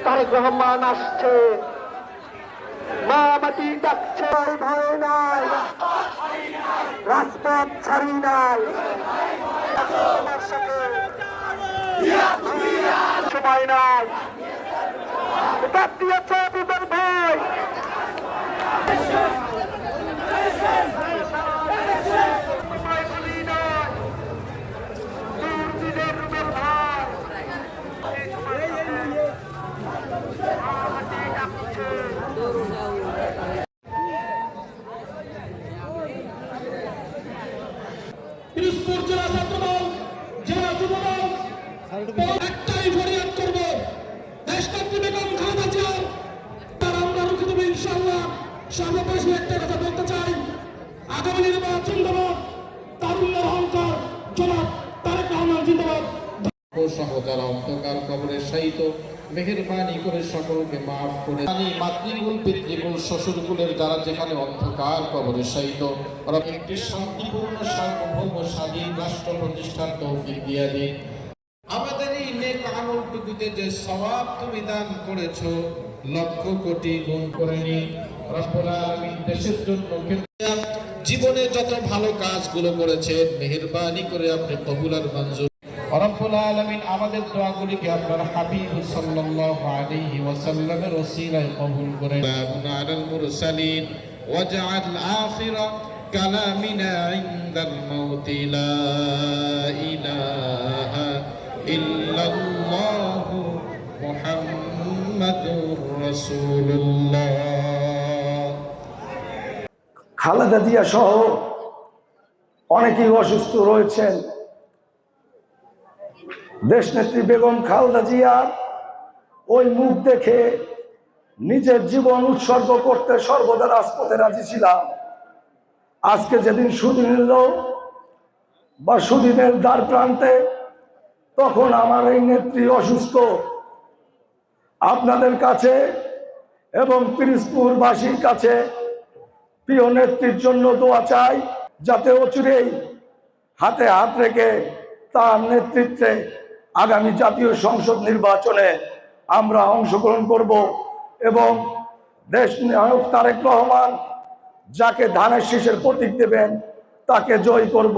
তারেক রহমান আসছে, মা মাটি ডাকছে, ভয় নাই, রাজপথ ছাড়ি নাই, সময় নাই, ডাক দিয়েছে বিজয় ভাই। পিরোজপুর জেলা ছাত্রদল, জেলা যুবদল একটাই ফরিয়াদ করব, দেশনেত্রী বেগম খালেদা জিয়া তার আমরা রুখে দেবো ইনশাআল্লাহ। সর্বোপরি একটা কথা বলতে চাই, আগামী নির্বাচন জিন্দাবাদ, তারুণ্যের অহংকার জনাব তারেক রহমান জিন্দাবাদ সহ যারা অন্ধকার কবরে শায়িত, মেহেরবানি করে সকলকে মাফ করে মাতৃকুল পিতৃকুল শ্বশুরকুলের যারা যেখানে অন্ধকার কবরে শায়িত, ওরা একটি শান্তিপূর্ণ সার্বভৌম স্বাধীন রাষ্ট্র প্রতিষ্ঠার তৌফিক দিয়ে দিন। আমাদের এই নেক আমলটুকুতে যে সওয়াব তুমি দান করেছো লক্ষ কোটি গুণ করে নি রব্বুল আলামিন। দেশের জন্য জীবনে যত ভালো কাজগুলো করেছেন মেহেরবানি করে আপনি কবুল আর মঞ্জুর রব্বুল আলামিন। আমাদের দোয়াগুলিকে আপনার হাবিব সাল্লাল্লাহু আলাইহি ওয়াসাল্লামের ওসিলায় কবুল করে আলাল মুরসালিন ওয়াজআল আখিরা কালামিনা ইনদাল মাউত লা ইলাহা ইল্লাল্লাহু মুহাম্মাদুর রাসূলুল্লাহ। খালেদা জিয়া সহ অনেকেই অসুস্থ রয়েছেন। দেশনেত্রী বেগম খালেদা জিয়ার ওই মুখ দেখে নিজের জীবন উৎসর্গ করতে সর্বদা রাজপথে রাজি ছিলাম। আজকে যেদিন সুদিন এলো বা সুদিনের দ্বার প্রান্তে, তখন আমার এই নেত্রী অসুস্থ। আপনাদের কাছে এবং পিরোজপুরবাসীর কাছে প্রিয় নেত্রীর জন্য দোয়া চাই, যাতে অচিরেই হাতে হাত রেখে তার নেতৃত্বে আগামী জাতীয় সংসদ নির্বাচনে আমরা অংশগ্রহণ করব এবং দেশ নায়ক তারেক রহমান যাকে ধানের শীষের প্রতীক দেবেন তাকে জয় করব।